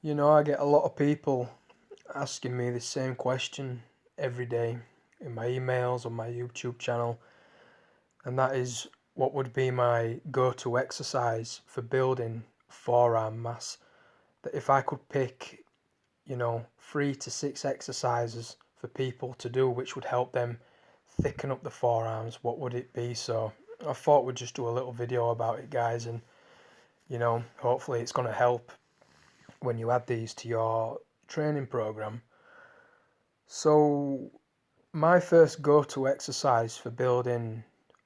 I get a lot of people asking me the same question every day in my emails on my YouTube channel, and that is what would be my go-to exercise for building forearm mass. That if I could pick, 3 to 6 exercises for people to do which would help them thicken up the forearms, what would it be? So I thought we'd just do a little video about it, guys, and hopefully it's going to help when you add these to your training program. So, my first go to exercise for building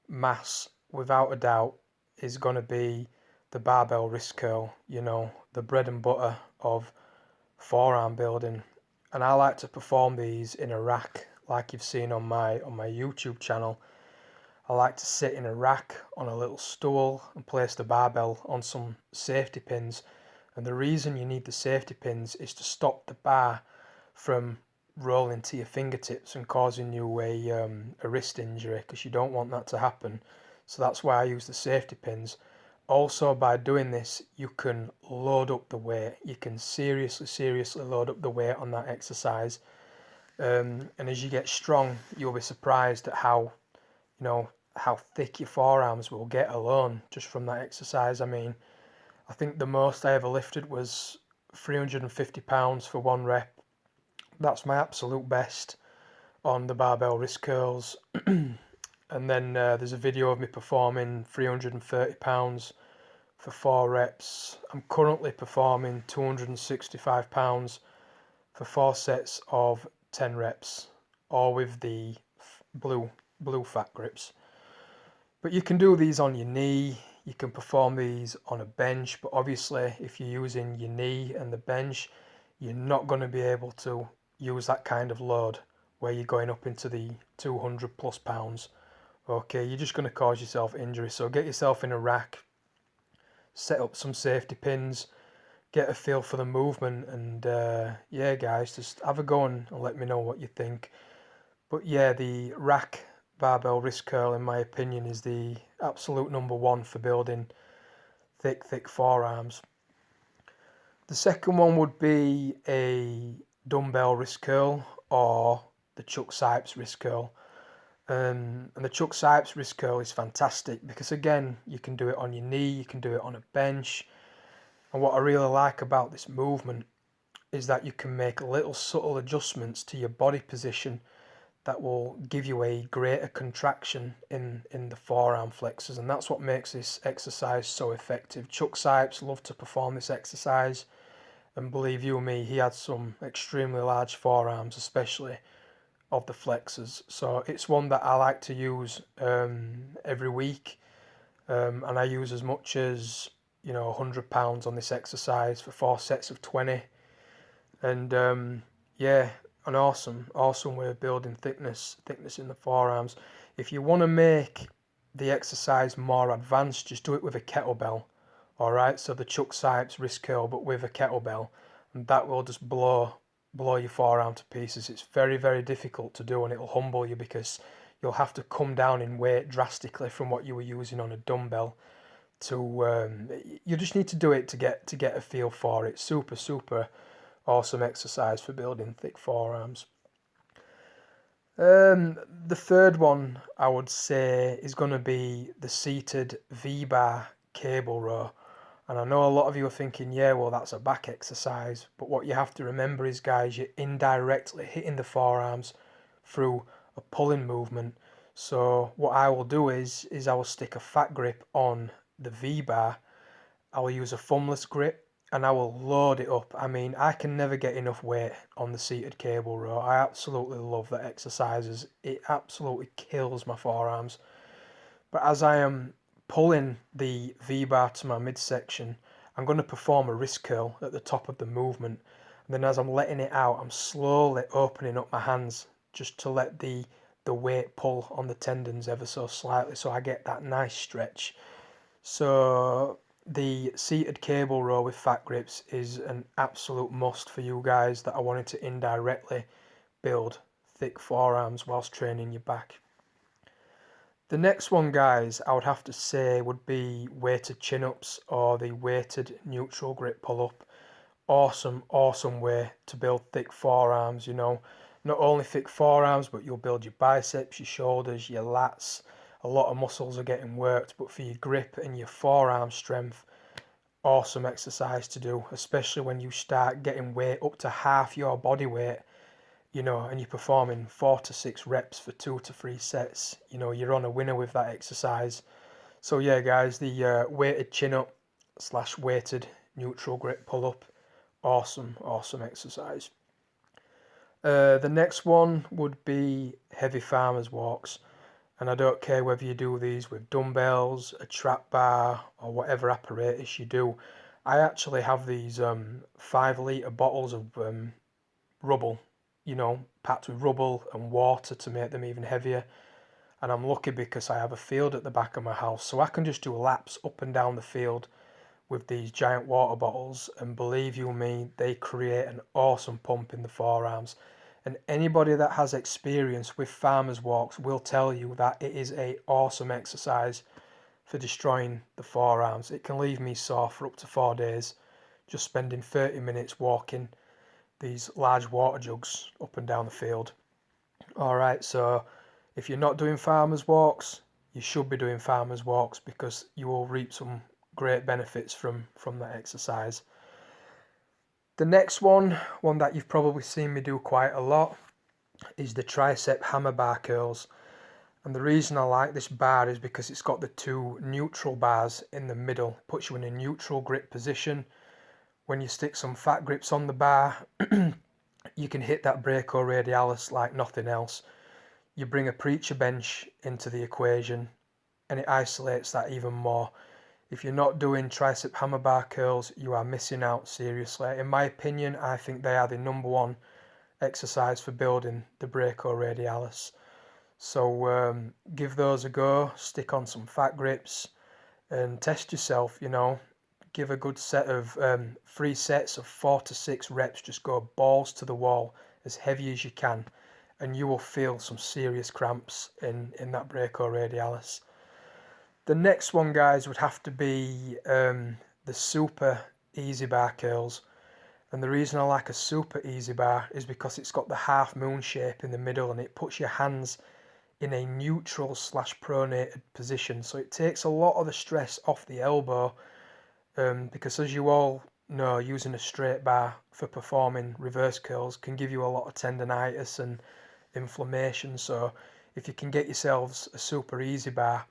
mass, without a doubt, is going to be the barbell wrist curl, the bread and butter of forearm building. And I like to perform these in a rack, like you've seen on my YouTube channel. I like to sit in a rack on a little stool and place the barbell on some safety pins. And the reason you need the safety pins is to stop the bar from rolling to your fingertips and causing you a wrist injury, because you don't want that to happen. So that's why I use the safety pins. Also, by doing this, you can load up the weight. You can seriously load up the weight on that exercise. And as you get strong, you'll be surprised at how thick your forearms will get alone just from that exercise. I mean, I think the most I ever lifted was 350 pounds for 1 rep. That's my absolute best on the barbell wrist curls. And then there's a video of me performing 330 pounds for 4 reps. I'm currently performing 265 pounds for 4 sets of 10 reps, all with the blue fat grips. But you can do these on your knee, you can perform these on a bench, but obviously if you're using your knee and the bench, you're not going to be able to use that kind of load where you're going up into the 200 plus pounds. Okay, you're just going to cause yourself injury. So get yourself in a rack, set up some safety pins, get a feel for the movement, and yeah, guys, just have a go and let me know what you think. But yeah, the rack barbell wrist curl, in my opinion, is the absolute number one for building thick forearms. The second one would be a dumbbell wrist curl or the Chuck Sipes wrist curl. And the Chuck Sipes wrist curl is fantastic because, again, you can do it on your knee, you can do it on a bench. And what I really like about this movement is that you can make little subtle adjustments to your body position that will give you a greater contraction in the forearm flexors, and that's what makes this exercise so effective. Chuck Sipes loved to perform this exercise, and believe you me, he had some extremely large forearms, especially of the flexors. So it's one that I like to use every week, and I use as much as 100 pounds on this exercise for 4 sets of 20, and yeah, an awesome way of building thickness in the forearms. If you want to make the exercise more advanced, just do it with a kettlebell. All right, so the Chuck Sipes wrist curl, but with a kettlebell, and that will just blow your forearm to pieces. It's very difficult to do, and it'll humble you because you'll have to come down in weight drastically from what you were using on a dumbbell. You just need to do it to get a feel for it. Super awesome exercise for building thick forearms. The third one I would say is going to be the seated V-bar cable row. And I know a lot of you are thinking, yeah, well, that's a back exercise. But what you have to remember is, guys, you're indirectly hitting the forearms through a pulling movement. So what I will do is I will stick a fat grip on the V-bar. I will use a thumbless grip, and I will load it up. I mean, I can never get enough weight on the seated cable row. I absolutely love that exercise. It absolutely kills my forearms. But as I am pulling the V-bar to my midsection, I'm going to perform a wrist curl at the top of the movement. And then as I'm letting it out, I'm slowly opening up my hands just to let the weight pull on the tendons ever so slightly, so I get that nice stretch. So the seated cable row with fat grips is an absolute must for you guys that are wanting to indirectly build thick forearms whilst training your back. The next one, guys, I would have to say would be weighted chin-ups or the weighted neutral grip pull-up. awesome way to build thick forearms, you know. Not only thick forearms, but you'll build your biceps, your shoulders, your lats. A lot of muscles are getting worked, but for your grip and your forearm strength, awesome exercise to do, especially when you start getting weight up to half your body weight, you know, and you're performing 4 to 6 reps for 2 to 3 sets. You know, you're on a winner with that exercise. So yeah, guys, the weighted chin up / weighted neutral grip pull up, awesome exercise. The next one would be heavy farmers walks, and I don't care whether you do these with dumbbells, a trap bar, or whatever apparatus you do. I actually have these 5 litre bottles of rubble, you know, packed with rubble and water to make them even heavier. And I'm lucky because I have a field at the back of my house, so I can just do laps up and down the field with these giant water bottles, and believe you me, they create an awesome pump in the forearms. And anybody that has experience with farmers walks will tell you that it is a awesome exercise for destroying the forearms. It can leave me sore for up to 4 days just spending 30 minutes walking these large water jugs up and down the field. Alright, so if you're not doing farmers walks, you should be doing farmers walks, because you will reap some great benefits from that exercise. The next one that you've probably seen me do quite a lot, is the tricep hammer bar curls. And the reason I like this bar is because it's got the 2 neutral bars in the middle, puts you in a neutral grip position. When you stick some fat grips on the bar, you can hit that brachioradialis like nothing else. You bring a preacher bench into the equation and it isolates that even more. If you're not doing tricep hammer bar curls, you are missing out seriously. In my opinion, I think they are the #1 exercise for building the brachioradialis. So give those a go, stick on some fat grips and test yourself, you know. Give a good set of 3 sets of 4 to 6 reps, just go balls to the wall as heavy as you can, and you will feel some serious cramps in that brachioradialis. The next one, guys, would have to be the super easy bar curls. And the reason I like a super easy bar is because it's got the half moon shape in the middle, and it puts your hands in a neutral / pronated position. So it takes a lot of the stress off the elbow, because as you all know, using a straight bar for performing reverse curls can give you a lot of tendonitis and inflammation. So if you can get yourselves a super easy bar,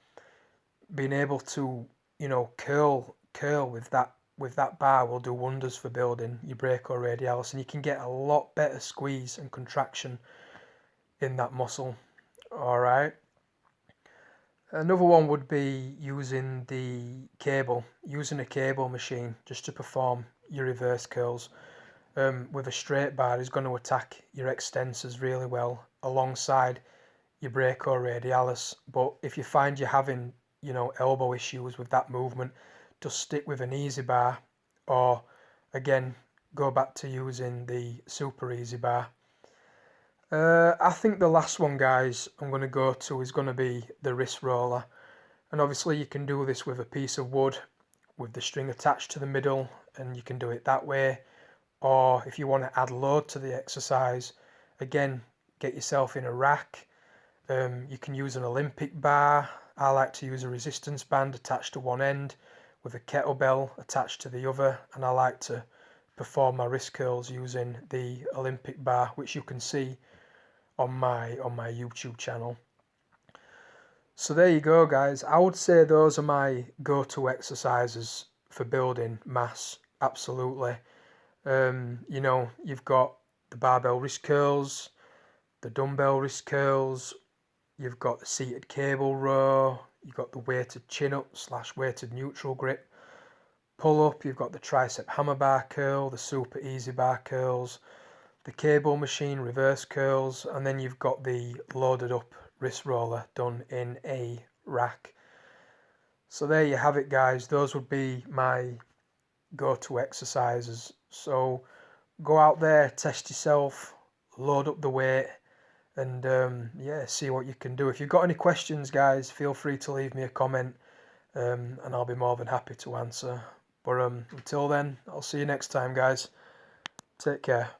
being able to, you know, curl with that bar will do wonders for building your brachioradialis, and you can get a lot better squeeze and contraction in that muscle. All right. Another one would be using a cable machine just to perform your reverse curls. With a straight bar is going to attack your extensors really well alongside your brachioradialis. But if you find you're having, you know, elbow issues with that movement, just stick with an easy bar, or again, go back to using the super easy bar. I think the last one, guys, I'm going to go to is going to be the wrist roller. And obviously you can do this with a piece of wood with the string attached to the middle, and you can do it that way. Or if you want to add load to the exercise, again, get yourself in a rack. You can use an Olympic bar. I like to use a resistance band attached to one end with a kettlebell attached to the other, and I like to perform my wrist curls using the Olympic bar, which you can see on my YouTube channel. So there you go, guys. I would say those are my go-to exercises for building mass. Absolutely. You know, you've got the barbell wrist curls, the dumbbell wrist curls, you've got the seated cable row, you've got the weighted chin up / weighted neutral grip pull up, you've got the tricep hammer bar curl, the super easy bar curls, the cable machine reverse curls, and then you've got the loaded up wrist roller done in a rack. So there you have it, guys. Those would be my go-to exercises. So go out there, test yourself, load up the weight, and yeah, see what you can do. If you've got any questions, guys, feel free to leave me a comment, and I'll be more than happy to answer. But until then, I'll see you next time, guys. Take care.